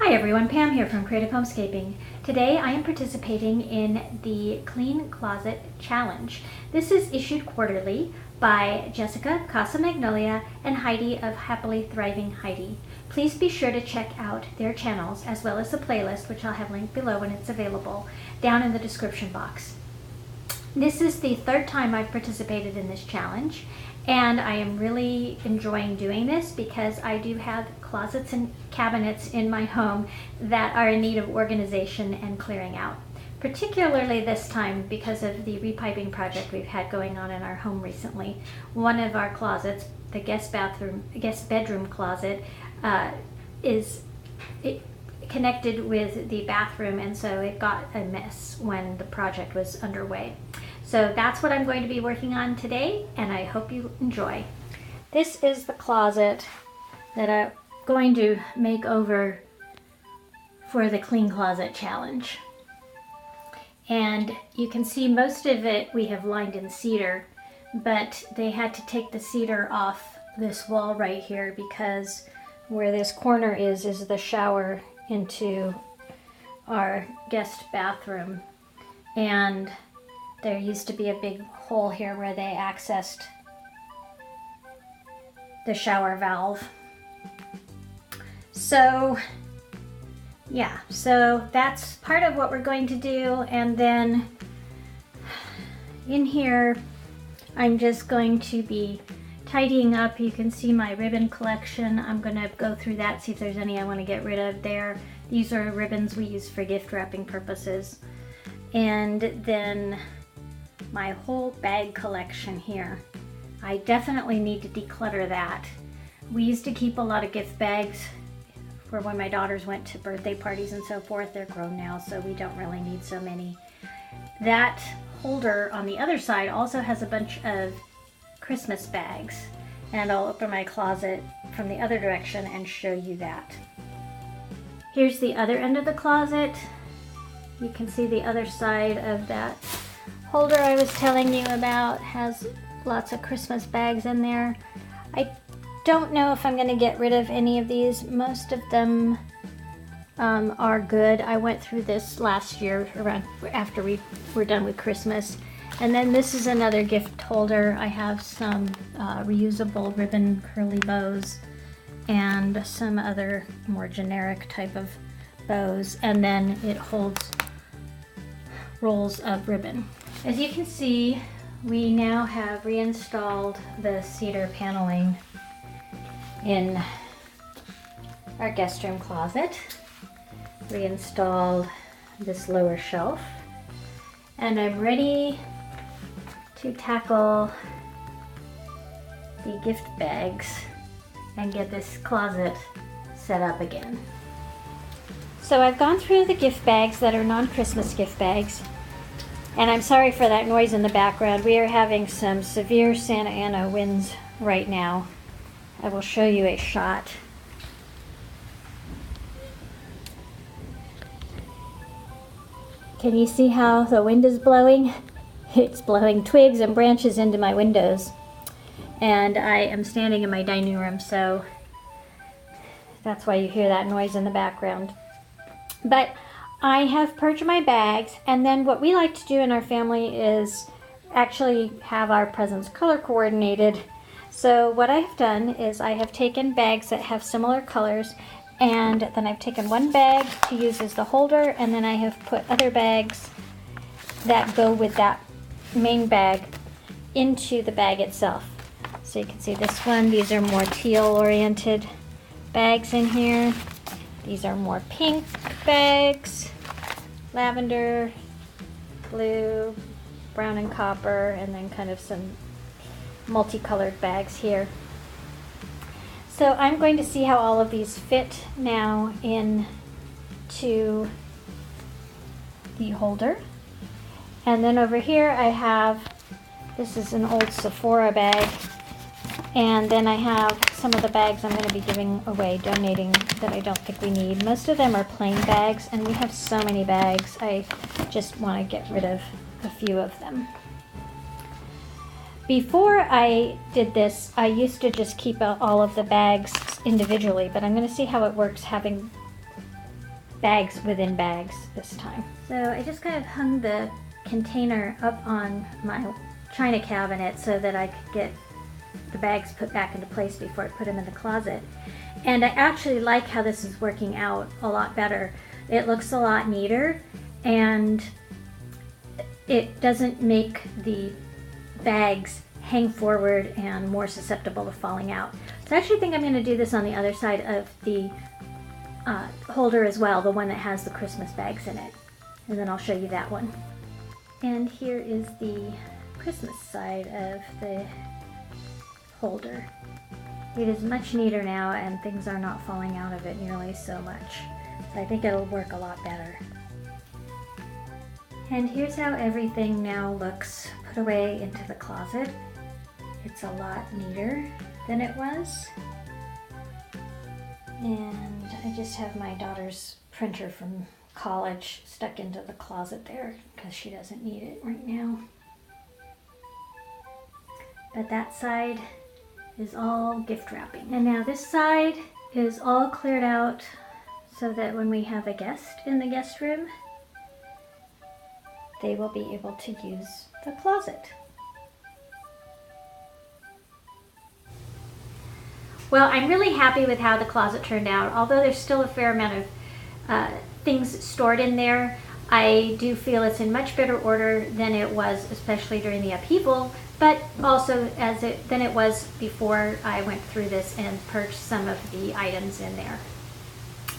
Hi everyone, Pam here from Creative Homescaping. Today I am participating in the Clean Closet Challenge. This is issued quarterly by Jessica, Casa Magnolia, and Heidi of Happily Thriving Heidi. Please be sure to check out their channels as well as the playlist, which I'll have linked below when it's available, down in the description box. This is the third time I've participated in this challenge, and I am really enjoying doing this because I do have closets and cabinets in my home that are in need of organization and clearing out. Particularly this time because of the repiping project we've had going on in our home recently. One of our closets, the guest bedroom closet, is connected with the bathroom, and so it got a mess when the project was underway. So that's what I'm going to be working on today, and I hope you enjoy. This is the closet that I'm going to make over for the Clean Closet Challenge. And you can see most of it we have lined in cedar, but they had to take the cedar off this wall right here because where this corner is the shower into our guest bathroom. And there used to be a big hole here where they accessed the shower valve. So yeah, so that's part of what we're going to do. And then in here, I'm just going to be tidying up. You can see my ribbon collection. I'm gonna go through that, see if there's any I want to get rid of there. These are ribbons we use for gift wrapping purposes. And then my whole bag collection here. I definitely need to declutter that. We used to keep a lot of gift bags for when my daughters went to birthday parties and so forth. They're grown now, so we don't really need so many. That holder on the other side also has a bunch of Christmas bags, and I'll open my closet from the other direction and show you that. Here's the other end of the closet. You can see the other side of that holder I was telling you about has lots of Christmas bags in there. I don't know if I'm going to get rid of any of these. Most of them are good. I went through this last year around after we were done with Christmas. And then this is another gift holder. I have some reusable ribbon curly bows and some other more generic type of bows. And then it holds rolls of ribbon. As you can see, we now have reinstalled the cedar paneling in our guest room closet. Reinstalled this lower shelf, and I'm ready to tackle the gift bags and get this closet set up again. So I've gone through the gift bags that are non-Christmas gift bags, and I'm sorry for that noise in the background. We are having some severe Santa Ana winds right now. I will show you a shot. Can you see how the wind is blowing? It's blowing twigs and branches into my windows. And I am standing in my dining room, so that's why you hear that noise in the background. But I have purged my bags, and then what we like to do in our family is actually have our presents color coordinated. So what I've done is I have taken bags that have similar colors, and then I've taken one bag to use as the holder, and then I have put other bags that go with that main bag into the bag itself. So you can see this one, these are more teal oriented bags in here. These are more pink bags, lavender, blue, brown and copper, and then kind of some multicolored bags here. So I'm going to see how all of these fit now into the holder. And then over here I have, this is an old Sephora bag, and then I have some of the bags I'm going to be giving away, donating, that I don't think we need. Most of them are plain bags, and we have so many bags, I just want to get rid of a few of them. Before I did this, I used to just keep all of the bags individually, but I'm going to see how it works having bags within bags this time. So I just kind of hung the container up on my china cabinet so that I could get the bags put back into place before I put them in the closet. And I actually like how this is working out a lot better. It looks a lot neater, and it doesn't make the bags hang forward and more susceptible to falling out. So I actually think I'm going to do this on the other side of the holder as well, the one that has the Christmas bags in it. And then I'll show you that one. And here is the Christmas side of the holder. It is much neater now, and things are not falling out of it nearly so much. So I think it'll work a lot better. And here's how everything now looks put away into the closet. It's a lot neater than it was. And I just have my daughter's printer from college stuck into the closet there because she doesn't need it right now. But that side is all gift wrapping. And now this side is all cleared out so that when we have a guest in the guest room, they will be able to use the closet. Well, I'm really happy with how the closet turned out. Although there's still a fair amount of things stored in there, I do feel it's in much better order than it was, especially during the upheaval, but also than it was before I went through this and purged some of the items in there.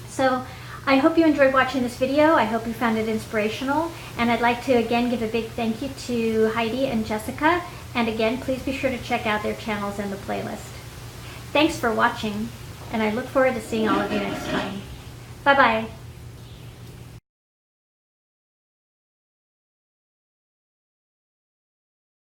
So I hope you enjoyed watching this video. I hope you found it inspirational, and I'd like to again give a big thank you to Heidi and Jessica, and again, please be sure to check out their channels in the playlist. Thanks for watching, and I look forward to seeing all of you next time. Bye-bye.